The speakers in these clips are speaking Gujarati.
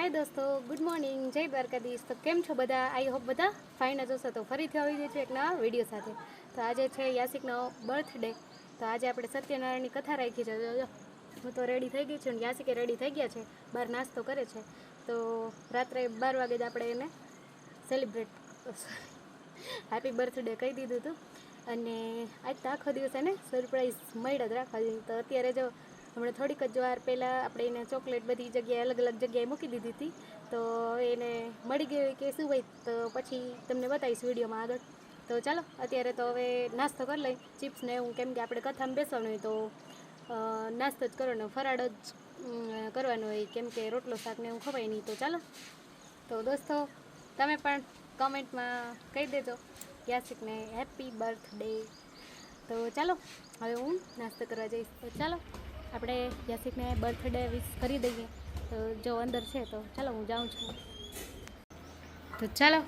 હાય દોસ્તો, ગુડ મોર્નિંગ, જય દ્વારકાધીશ. તો કેમ છો બધા? આઈ હોપ બધા ફાઇન જ હશો. તો ફરીથી આવી ગઈ છે એક નવા વિડીયો સાથે. તો આજે છે યાસિકનો બર્થડે. તો આજે આપણે સત્યનારાયણની કથા રાખી છે. જો હું તો રેડી થઈ ગઈ છું અને યાસિકે રેડી થઈ ગયા છે, બહાર નાસ્તો કરે છે. તો રાત્રે 12 વાગે જ આપણે એને સેલિબ્રેટ હેપી બર્થડે કહી દીધું હતું. અને આજ તો આખો દિવસ એને સરપ્રાઈઝ મળ્યા જ રાખવા. તો અત્યારે જો હમણાં થોડીક જ વાર પહેલાં આપણે એને ચોકલેટ બધી જગ્યાએ અલગ અલગ જગ્યાએ મૂકી દીધી હતી. તો એને મળી ગઈ કે શું હોય તો પછી તમને બતાવીશ વિડીયોમાં આગળ. તો ચાલો અત્યારે તો હવે નાસ્તો કરી લઈ, ચિપ્સ ને એવું, કેમ કે આપણે કથામાં બેસવાનું હોય તો નાસ્તો જ કરવાનો, ફરાળ જ કરવાનો હોય, કેમ કે રોટલો શાક ને એવું ખવાય નહીં. તો ચાલો, તો દોસ્તો તમે પણ કમેન્ટમાં કહી દેજો યાસિકને હેપી બર્થડે. તો ચાલો હવે હું નાસ્તો કરવા જઈશ. તો ચાલો આપણે યાસિકને બર્થડે વિશ કરી દઈએ. તો જો અંદર છે તો ચાલો હું જાઉં છું. તો ચાલો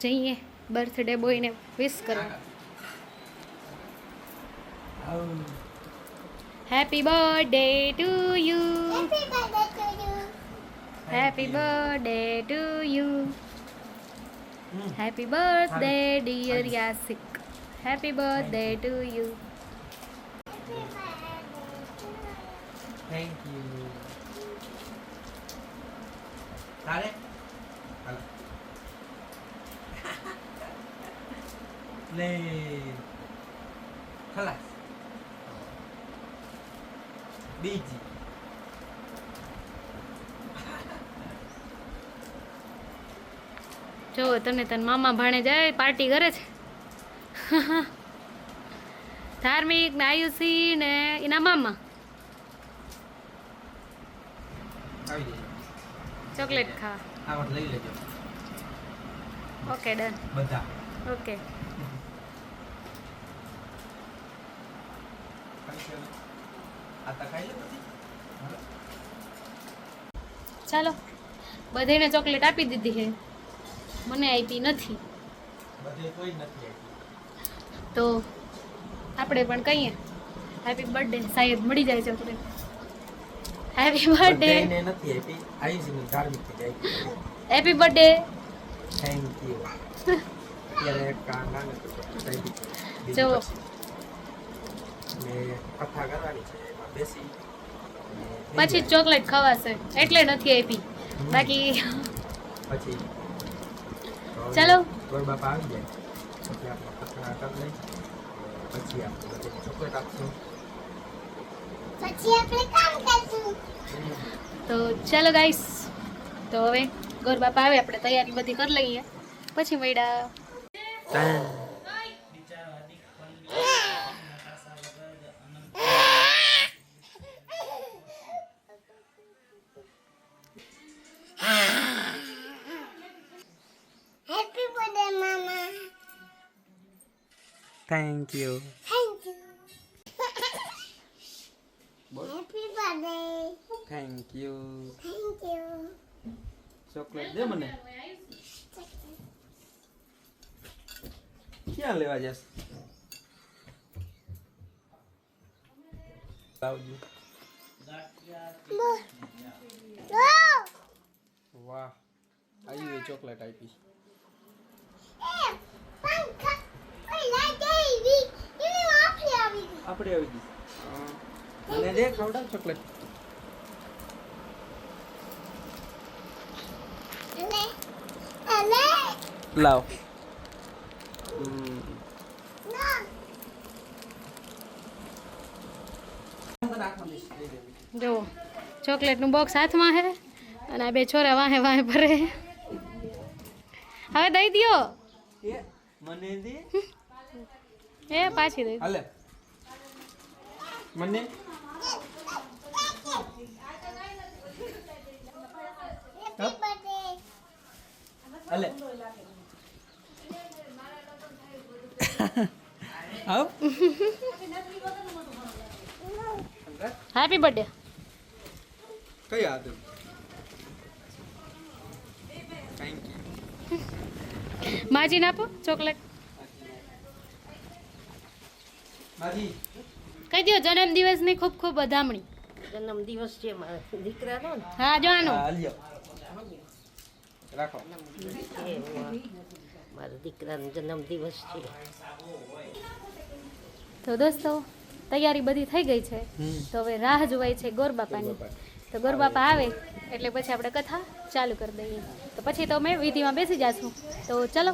જઈએ બર્થડે બોયને વિશ કરવા. Happy birthday to you, happy birthday to you, happy birthday dear Yasik, happy birthday to you. Thank you. Tarik. Le. Kelas. Biji. જો તને તન મામા ભાણે જાય પાર્ટી કરે છે. ધાર્મિક ને આયુષી ને એના મામા આવી જઈએ. ચોકલેટ ખા. આ વાત લઈ લેજો. Okay done. બધા. ઓકે આ તો ખાઈ લે બધી. હાલો. ચાલો બધાને ચોકલેટ આપી દીધી છે, મને આપી નથી. બધે કોઈ નથી આવી. તો આપણે પણ કહીએ હેપી બર્થડે. શાયદ મળી જાય ચોકલેટ. Happy birthday. બધાને નથી આપી. આયુષની ધાર્મિક થઈ જાય. Happy birthday. Thank you. ત્યારે એક કાંડા નથી. જો ને કથા કરવાની છે, એમાં બેસી પછી ચોકલેટ ખવાશે એટલે નથી આપી, બાકી પછી ચાલો. ગોળ બાપા આવી જાય પછી આપણે કથા કરી લઈ, પછી આપણે બધાને ચોકલેટ આપશું, પછી આપણે કામ કરશું. તો ચાલો ગાઈસ, તો હવે ગોર બાપા આવે આપણે તૈયારી બધી કરી લઈએ, પછી મળ્યા. હેપી બર્થડે મામા. Thank you. Thank you. Happy birthday. Thank you. Thank you. Chocolate દે મને. ક્યાં લેવા જશ? લાવજો. વાહ, આવી ચોકલેટ આપી. આપણે આવી ગઈ. મને દે ખવડાવ ચોકલેટ. લાવ. જો ચોકલેટનું બોક્સ હાથમાં હે અને આ બે છોરા વાહે વાહે ભરે. હવે દઈ દ્યો. મને દે. એ પાછી દઈ. હાલે. મને હાલે. આવ. Happy birthday. કઈ આદત? Thank you. માજીને આપો ચોકલેટ. માજી કહી દો જન્મદિવસની ખૂબ ખૂબ વધામણી. જન્મ દિવસ છે મારા દીકરાનો ને. હા જો આનો. હા લ્યો. રાખો. મારા દીકરાનો જન્મદિવસ છે. તો દોસ્તો તૈયારી બધી થઈ ગઈ છે. તો હવે રાહ જોવાય છે ગોરબાપાની. તો ગોરબાપા આવે એટલે પછી આપણે કથા ચાલુ કરી દઈએ. તો પછી તો અમે વિધિમાં બેસી જાશું. તો ચલો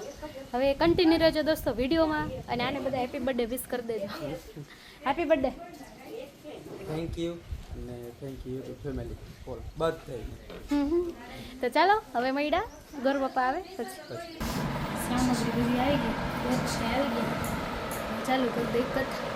હવે કન્ટિન્યુ રહેજો દોસ્તો વિડીયોમાં અને આને બધા હેપી બર્થડે વિશ કરી દેજો. Happy birthday. થેન્ક યુ અને thank you to family for birthday. તો ચાલો હવે મૈડા ગોરબાપા આવે પછી સામગ્રી બધી આવી ગઈ આવી ગઈ ચાલુ કરી દઈ કથા.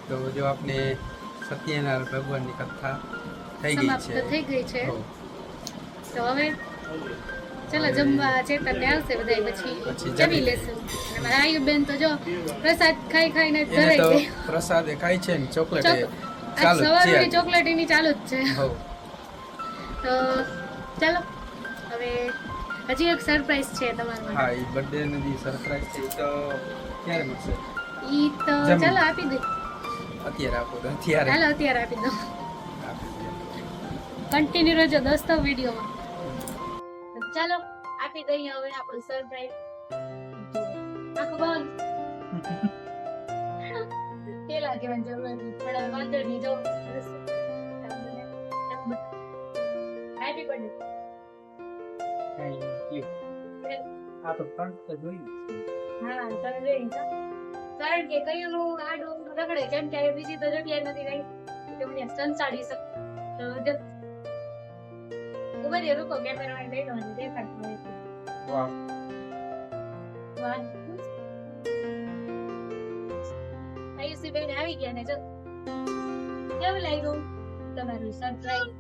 તો જો આપણે સત્યનારાયણ ભગવાનની કથા થઈ ગઈ સમાપ્ત છે. થઈ ગઈ છે. હો. તો હવે ચલો જમવા ચેતન આવશે બધા પછી પછી જમી જમી લેશું. અને મારા આયુબેન તો જો પ્રસાદ ખાઈ ખાઈને જ એને ધરાઈ તો ગઈ. પ્રસાદે ખાય છે ને ચોકલેટ આજ ચાલુ જ સવારની છે. ચોકલેટીની ચાલુ જ છે. હો. તો ચાલો હવે હજી એક સરપ્રાઈઝ છે તમારા હા માટે. એ બર્થડે ની સરપ્રાઈઝ છે. ઈ તો ક્યારે મળશે? ઈ તો જમી. ચાલો આપી દે. અત્યારે આપો તો અત્યારે ચાલો અત્યારે આપી દો. આપી દો. કન્ટિન્યુ રહેજો દોસ્તો વિડીયોમાં. ચાલો આપી દઈએ હવે આપણું સરપ્રાઈઝ. આખું બંધ. પેલા કેવાની જરૂર નથી. થોડા વાંધો નહીં જો. Happy birthday. Thank you. આ તો પણ તો જોયું છે. હા તમે જોઈ તો. કારણ કે કયુંનું આડું રગડે કેમ કે હવે બીજી તો જગ્યાએ નથી રહી કે મને સંસાડી શકે. તો જો ઉભા રહ્યો, રૂકો કેમેરા લઈ લો અને દેખાડતો હોય તો. વાહ. વાહ. આયુષીબેન આવી ગયા ને જો કેવું લાગ્યું તમારું સરપ્રાઈઝ?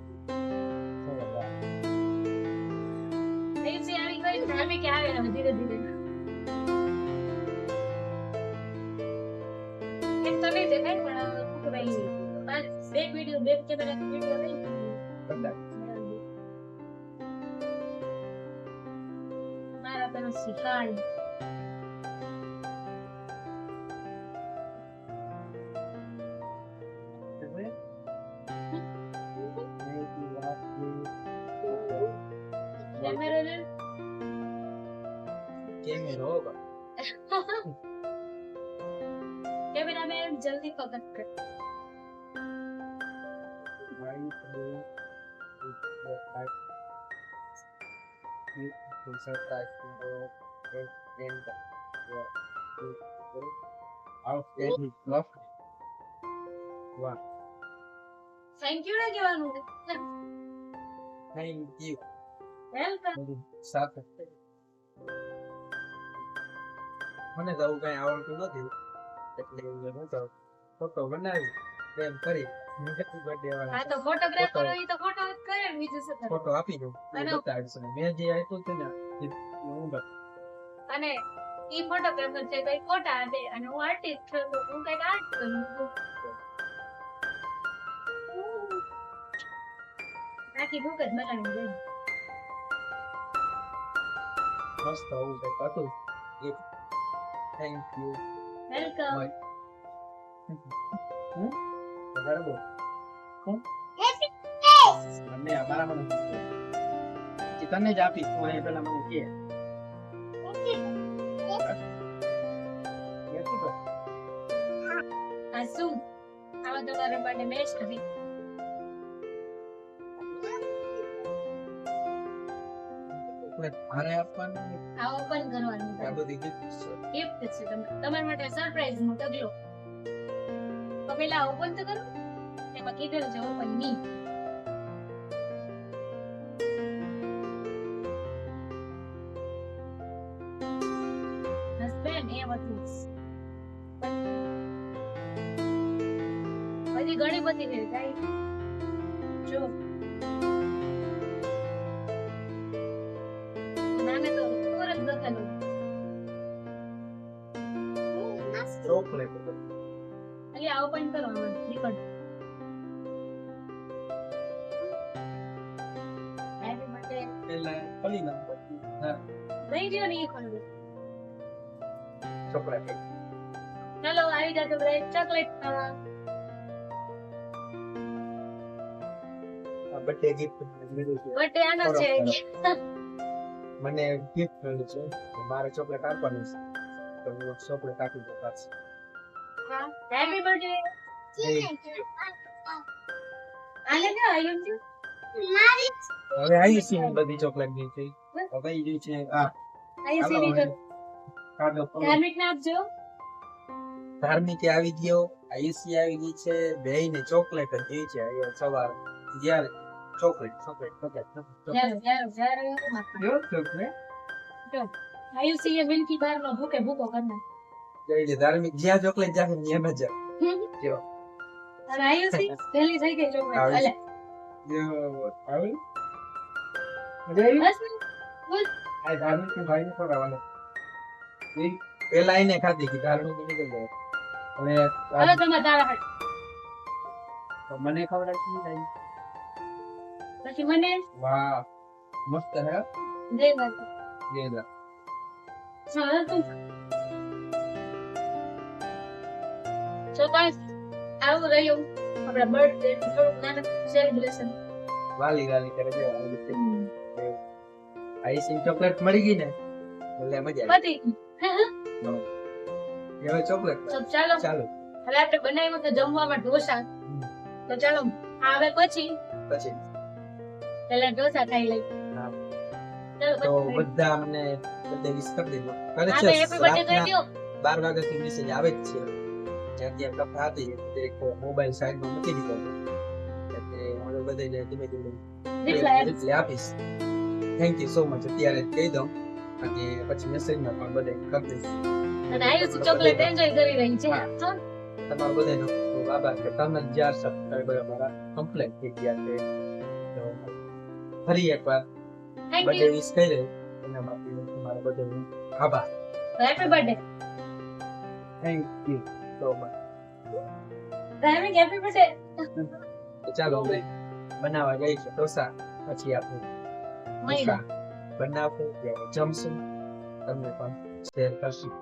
આયુષી આવી ગઈ ને અમે કે આવે ને ધીરે ધીરે એમ તો નહીં દેખાય પણ શું કહેવાય બે વિડીયો બે કેમેરા વિડીયો નહીં કદાચ. મારા તરફથી કાર્ડ. કેમેરો ને કેમેરો હોગા. કેમેરામેન જલ્દી ફોકસ કર. to surprise to and outstanding love. Wow. Thank you ને કહેવાનું Thank you. વેલકમ. સાથે મને તો આવું કઈ આવડતું નથી એટલે હું તો ફોટો બનાવી એમ કરી હેપી બર્થડે હા વાળા તો ફોટોગ્રાફર હોય તો ફોટો જ કરે ને, બીજું શું કરે. ફોટો આપી દઉં અને- બતાવીશ મેં જે આપ્યું છે ને એ હું બતાવીશ. અને ઈ ફોટોગ્રાફર છે તો ઈ ફોટા આપે અને હું આર્ટિસ્ટ છું તો હું કઈક આર્ટ કરું છું. આખી બુક જ બનાવી દે. મસ્ત આવું કંઈક હતું એક થેન્ક યુ વેલકમ. બરાબર કોણ Happy birthday. મને અમારા મને તને જ આપીશ તું અહીં પેલા મને કે આ શું આવા તમારા માટે બેસ્ટ હતી. મારે આપવાનું આ ઓપન કરવાનું આ બધી ગિફ્ટ છે ગિફ્ટ છે તમારા માટે સરપ્રાઈઝ નો ઢગલો. તો પેલા ઓપન તો કરો. એમાં કીધેલું છે ઓપન મી. હસબન્ડ એ બધું હજી ઘણી બધી છે જાય જો નામે તો ઉપર જ લખેલું. ચોકલેટ એટલે આ ઓપન કરો નીકળ. Happy birthday. પેલા ખોલી નાખ પછી હા નહીં રહ્યો ને એ ખોલું. ચોકલેટ ચલો આવી જાજો બ્રેડ ચોકલેટ ખાવા. આ બર્થડે ગિફ્ટ મળ્યું છે બર્થડે આનો છે. મને ગિફ્ટ મળ્યું છે કે મારે ચોકલેટ આપવાની છે તો હું ચોકલેટ આપી દઉં પાછી હા હેપી બર્થડે. આલે ને આયુ છે. મારી હવે આવી છે ને બધી ચોકલેટ ની છે હવે ઈ છે આ આયુ હાલો સીડી હવે તો કાઢો ખોલો. ધાર્મિક ને આપજો. ધાર્મિક એ આવી ગયો આયુષી આવી ગઈ છે બેય ને ચોકલેટ જ એ છે અહીંયા સવાર જ્યારે ચોકલેટ ચોકલેટ ચોકલેટ જારો ચોકલેટ જો આયુષી એ મિલ્કી બાર નો ભૂકે ભૂકો કરના. જઈ ધાર્મિક જ્યાં ચોકલેટ જાહે ત્યાં જ જો અને આયુષી પેલી થઈ ગઈ ચોકલેટ. આવી. અલે આવી મજા આવી બસ ને. બોલ. આ ધાર્મિક ને ભાઈ ને ખવડાવવાનો એ પેલા એને ખાધી કે ધાર્મિક ને નીકળી ગયો હવે હવે તમે તારા હાથ. મને ખવડાવશે નહીં કાંઈ. પછી મને વાહ મસ્ત હે જય માતા. ગેલા ચાલ તું તો બસ આવું રહ્યું આપણા બર્થડે થોડુંક નાનું સેલિબ્રેશન. વાલી ગાલી કરે છે આઈસિંગ ચોકલેટ મળી ગઈ ને એટલે મજા આવી પતી ગયું. હવે ચોકલેટ તો ચાલો ચાલો હવે આપણે બનાવ્યું તો જમવામાં ઢોસા. તો ચાલો આવે પછી પછી પેલા ઢોસા ખાઈ લઈ. હા. ચાલો તો પછી બધા અમને બધે વિશ કરી દીધું કરે હા છે તો હેપી બર્થડે કહી દો. 12 વાગ્યાથી મેસેજ આવે જ છે જ્યાં ત્યાં કથા હતી એક મોબાઈલ સાઈડમાં મૂકી દીધો એટલે હવે બધાને ધીમે ધીમે Reply આપીશ. એટલે આપીશ થેન્ક યુ સો મચ અત્યારે જ કહી દઉં અને પછી મેસેજમાં પણ બધે કરી દઈશ અને આયુષી ચોકલેટ એન્જોય કરી રહી છે. હા. હા. તમારો બધાનો ખૂબ આભાર કે તમે 4 સબસ્ક્રાઇબર અમારા કમ્પ્લીટ થઈ ગયા છે તો ફરી એકવાર Thank બર્થડે you. વિશ કરી એના માટે તમારો બધાનો આભાર happy birthday. Thank you so much ધાર્મિક હેપી બર્થડે. તો ચાલો હવે બનાવવા જઈશું ઢોસા પછી આપણે મહિના બનાવશું ત્યારે જમશું તમને પણ શેર કરશું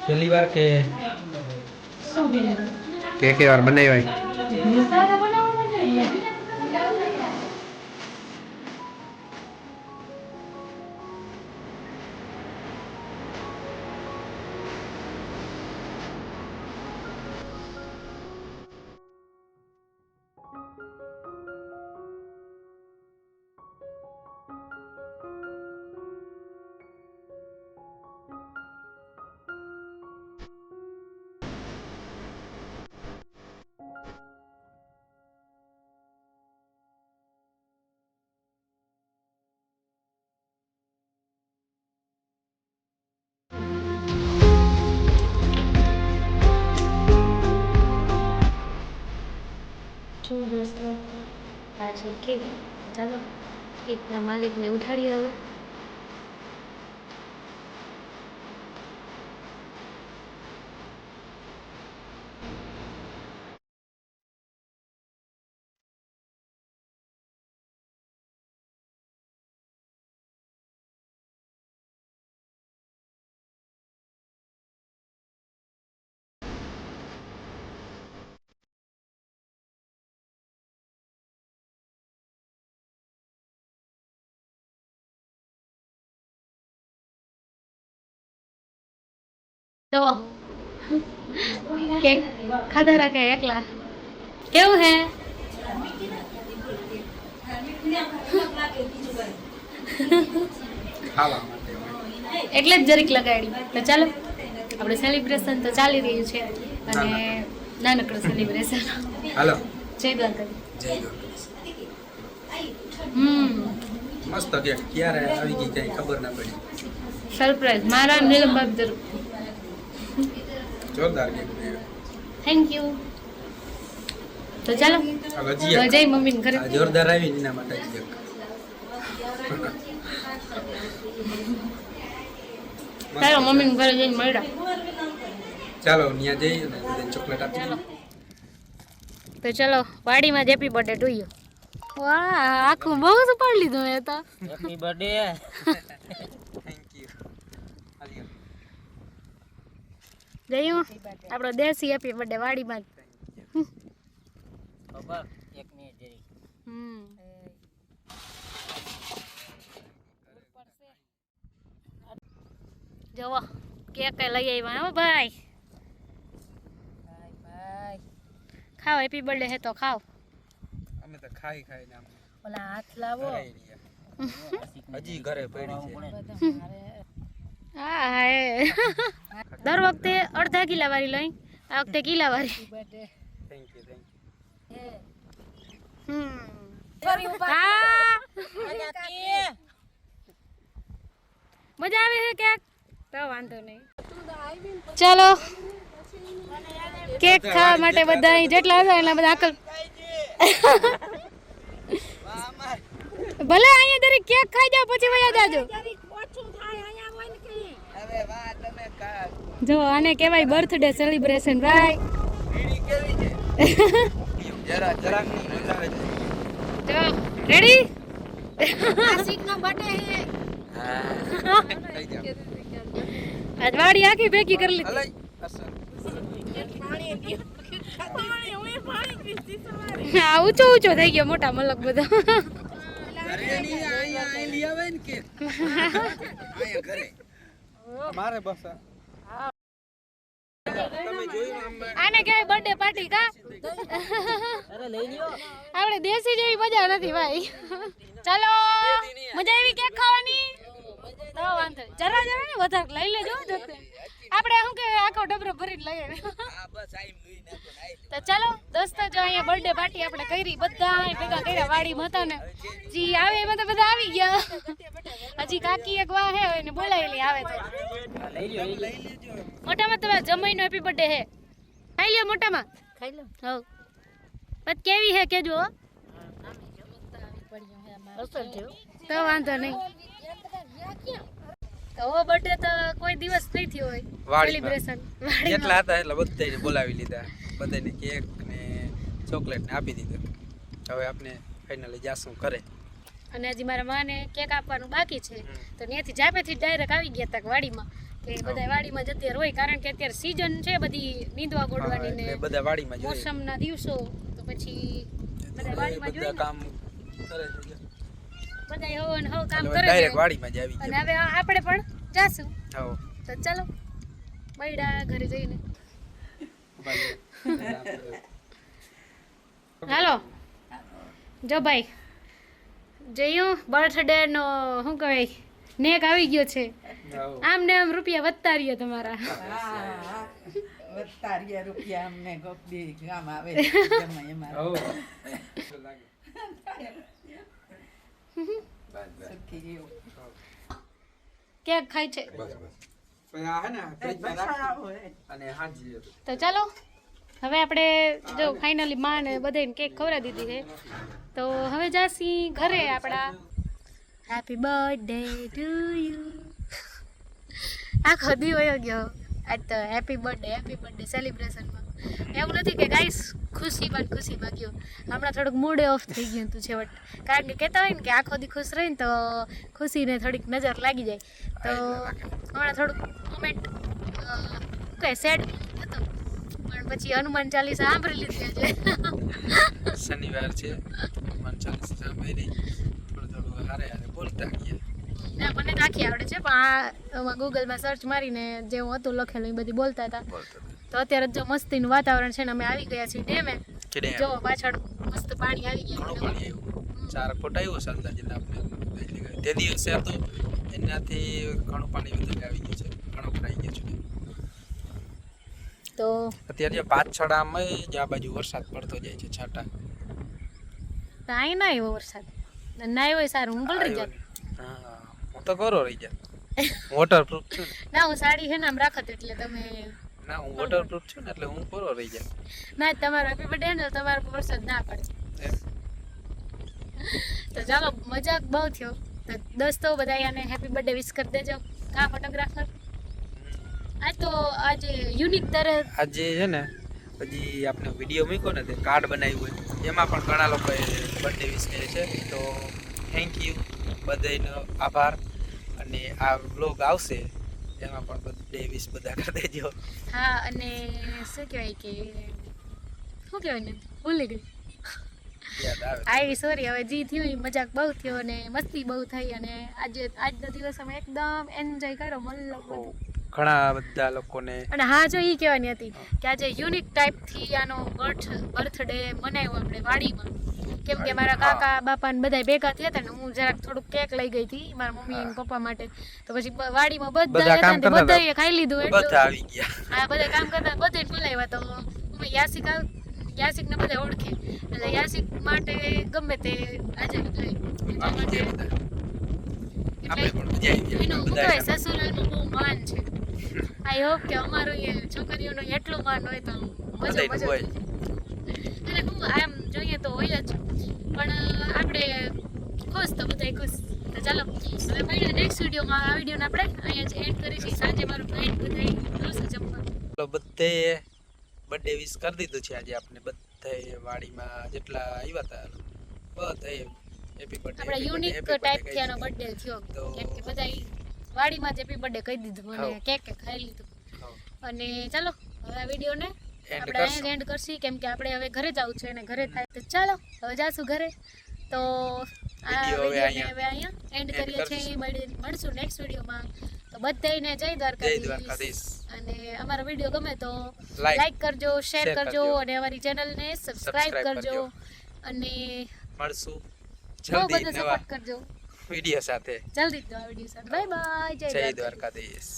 પહેલી વાર કે કે વાર બનાવ્યા શું દોસ્તો આજે કેવી ચાલો કેકના માલિકને ઉઠાડીએ હવે. તો કેક ખાધા રાખે એકલા કેવું હે ખાવા માટે એટલે જ જરીક લગાડી. તો ચાલો આપણે સેલિબ્રેશન તો ચાલી રહ્યું છે અને નાનકડું સેલિબ્રેશન. હાલો જય દ્વારકા. જય મસ્ત કેક ક્યારે આવી ગઈ કઈ ખબર ના પડી. સરપ્રાઈઝ મારા નીલમ બાપ તરફ. જોરદાર કેક બનાવ્યો. Thank you. તો ચાલો હવે તો જય મમ્મીને ઘરે. આ જોરદાર આવી એના માટે જ કેક. ચાલો મમ્મીને ઘરે જઈને મળ્યા. ચાલો ત્યાં જઈ અને બધાને ચોકલેટ આપી દઈએ. તો ચલો વાડીમાં જ હેપી બર્થડે ટુ યુ. વાહ આખું બહુ જ પાડી લીધું મેં તો. Happy birthday. Thank you. હાલ્યો. જયું આપણો દેશી હેપી બર્થડે વાડીમાં જ. ખબર એક મિનિટ જરી. જવો કેક લઈ આવ્યા હો ભાઈ. ખાઓ હેપી બર્થડે હે તો ખાઓ. અમે તો ખાઈ ખાઈને આમ ઓલા હાથ લાવો. ઘરે રહ્યા. હજી ઘરે પડી છે. હા હે દર વખતે અડધા કિલા વાળી લઈ આ વખતે કિલા વાળી. થેન્ક યુ થેન્ક મજા આવે છે કેક તો વાંધો નહીં. ચાલો કેક ખાવા માટે બધા અહીં જેટલા હતા એટલા બધા આકલ. ભલે અહીંયા દરેક કેક ખાઈ જાવ પછી વયા જાજો. હવે વાહ તમે કા જો આને કહેવાય બર્થડે સેલિબ્રેશન ભાઈ. વીડી કેવી છે જરા જરાક ની મજા આવે છે જો રેડી. હા થઈ જાવ આજ વાડી આખી ભેગી કરી લીધી. હલાઈ અસર હા ઊંચો ઊંચો થઈ ગયો મોટા મલક બધો. ઘરે ની આયા લઈ આવે ને કે આયા ઘરે મારે બસ તમે જોયું આમ આને કહેવાય બર્થડે પાર્ટી કા. અરે લઈ લ્યો આપણે દેશી જેવી મજા નથી ભાઈ. ચાલો મજા આવી કેક ખાવાની. તો વાંધો નહીં. જરા જરા ને વધારે લઈ લેજો જોતે. આપણે શું કે આખો ડબરો ભરીને લઈ આવે. હા બસ આઈ લઈ નાખો આઈ તો ચાલો દોસ્તો જો અહીંયા બર્થડે પાર્ટી આપણે કરી બધા ભેગા કર્યા વાડીમાં હતા ને જી આવે એમાં તો બધા આવી ગયા. હજી કાકી એક વા હે એને બોલાવેલી આવે તો. લઈ લ્યો મોટામાં તમારા જમાઈનો હેપી બર્થડે હે. ખાઈ લ્યો મોટામાં. ખાઈ લો હવ પછી કેવી હે કેજો હો. અસર છે તો વાંધો નહીં. તો ઓ બર્થડે તો કોઈ દિવસ નહીં થયો હોય સેલિબ્રેશન જેટલા હતા એટલા બધાને બોલાવી લીધા બધાને કેક ને ચોકલેટ ને આપી દીધું હવે આપણે ફાઇનલી જાશું ઘરે અને હજી મારા માને કેક આપવાનું બાકી છે તો ત્યાંથી જાપેથી ડાયરેક્ટ આવી ગયા હતા વાડીમાં કે બધા વાડીમાં જ અત્યારે હોય કારણ કે અત્યારે સીઝન છે બધી નીંદવા ગોડવાની ને એટલે બધા વાડીમાં જોઈએ મોસમના દિવસો તો પછી બધા વાડીમાં જોઈએ બધા ને. કામ કરે છે બધા હવ ને હવ કામ કરે ડાયરેક્ટ છે વાડીમાં જ આવી અને ગયા હવે આપણે પણ જાશું આવો તો ચાલો મૈડા ઘરે જઈને હાલો જો ભાઈ જયું બર્થડે નો શું કહેવાય નેક આવી ગયો છે આમ ને આમ રૂપિયા વધતા રહ્યો તમારા વત્તારિયા રૂપિયા અમને ગોપી ગામ આવે જમાય અમારે સુખી જીવ. કેક ખાય છે અને હાજી તો ચાલો હવે આપણે જો ફાઇનલી માં ને બધાને કેક ખવડાવી દીધી છે તો હવે જાસી ઘરે આપણા હેપી બર્થડે ટુ યુ. આખો દી વયો ગયો આજ તો હેપી બર્થડે સેલિબ્રેશનમાં. એવું નથી કે ગાઈસ ખુશીમાં ગયો હમણાં થોડુંક મૂડ ઓફ થઈ ગયું હતું છેવટ કારણ કે કહેતા હોય ને કે આખો દી ખુશ રહીને તો ખુશીને થોડીક નજર લાગી જાય તો હમણાં થોડુંક મોમેન્ટ કઈ સેડ હતો પણ પછી હનુમાન ચાલીસા સાંભળી લીધી આજે. શનિવાર છે હનુમાન ચાલીસા સાંભળી થોડું હારે હારે બોલતા ગયા ના મને તો આખી આવડે છે પણ આ ગૂગલમાં સર્ચ મારીને જે હું હતું લખેલું એ બધી બોલતા હતા તો અત્યારે જો મસ્તીનું વાતાવરણ છે ને અમે આવી ગયા છીએ ડેમે જો પાછળ મસ્ત પાણી આવી ઘણું ગયા પાણી આવ્યું 4 ફૂટ આવ્યું અંદાજિત આપણે તે દિવસે હતું એનાથી ઘણું પાણી વધારે આવી ગયું છે ઘણું ભરાઈ ગયું છે તો અત્યારે જે પાછળામાં જ આ બાજુ વરસાદ પડતો જાય છે છાંટા અહીં ના આવ્યો વરસાદ ના આવ્યો સારું હું પલરી જાત હા હું તો ગોરો રહી જાય વોટરપ્રૂફ છું ને ના હું સાડી છે ને આમ રાખત એટલે તમે ના હું વોટરપ્રૂફ છું ને એટલે હું ગોરો રહી જાય ના તમારો હેપી બર્થડે ને તમારો વરસાદ ના પડે એમ. તો ચાલો મજાક બહુ થયો તો દોસ્તો બધા આને હેપી બર્થડે વિશ કરી દેજો કા ફોટોગ્રાફર આ તો આજે યુનિક તરહ આજે છે ને પછી આપણે વિડીયો મૂક્યો ને તે કાર્ડ બનાવ્યું હોય એમાં પણ ઘણા લોકોએ બર્થડે વિશ કરે છે તો થેન્ક યુ બધાનો આભાર અને આ વ્લોગ આવશે એમાં પણ બર્થડે વિશ બધા કરી દેજો હા અને શું કહેવાય કે શું કહેવાય ને ભૂલી ગઈ યાદ આવે આઈ સોરી હવે જી થયું એ મજાક બહુ થયો અને મસ્તી બહુ થઈ અને આજનો દિવસ અમે એકદમ એન્જોય કર્યો મતલબ ઘણા બધા લોકોને અને હા જો એ કહેવાની હતી કે આજે યુનિક ટાઈપથી આનો બર્થડે મનાવ્યો આપણે વાડીમાં કેમ કે મારા કાકા બાપા ને બધા ભેગા થયા હતા ને હું જરાક થોડુંક કેક લઈ ગઈ હતી મારા મમ્મી અને પપ્પા માટે તો પછી વાડીમાં બધા કામ હતા કરતા બધાએ ખાઈ લીધું બધા એટલું આવી ગયા હા બધા કામ કરતા બધાને બોલાવ્યા તો અમે યાસિકને બધા ઓળખે એટલે યાસિક માટે ગમે તે હાજર થાય એટલા માટે આપણે પણ મજા આવી એનું શું બધા કહેવાય સસુરાલનું બહુ માન છે આઈ હોપ કે અમારું એ છોકરીઓનું એટલું માન હોય તો મજા બધાયનું મજા હોય. અને હું આમ જોઈએ તો હોય જ પણ આપણે ખુશ તો બધાય ખુશ. તો ચાલો હવે મળીએ નેક્સ્ટ વિડીયોમાં. આ વિડીયોને આપણે અહીંયા જ એન્ડ કરીશું. સાંજે મારું ફ્રેન્ડ બધાય આવશે જમવા. તો બધે બર્થડે વિશ કરી દીધું છે આજે આપણે બધે વાડીમાં જેટલા આવ્યા હતા બધે હેપી બર્થડે. આપણે યુનિક ટાઈપથી આનો બર્થડે થયો તો- કેમ કે બધાય વાડીમાં જ હેપી બર્થડે કહી દીધું અને હા. કેક ખાઈ લીધું. અને ચાલો હવે આ વિડીયોને એન્ડ આપણે કરશું. અહીંયા એન્ડ કરશી કેમ કે આપણે હવે ઘરે જવું છે અને ઘરે થાય તો ચાલો હવે જાશું ઘરે. તો આ Video હવે વિડીયોને હવે અહીંયા એન્ડ end કરીએ છીએ. મળશું નેક્સ્ટ વિડીયોમાં. તો બધાયને જય જય દ્વારકાધીશ. દ્વારકાધીશ. અને અમારો વિડીયો ગમે તો Like, લાઈક કરજો, શેર share કરજો કરજો. અને અમારી ચેનલને સબસ્ક્રાઇબ Subscribe કરજો કરજો. અને મળશું બહુ જલ્દી બધો નવા સપોર્ટ કરજો. વિડીયો સાથે. જલ્દી જ નવા વિડીયો સાથે. Bye bye. જય દ્વારકાધીશ.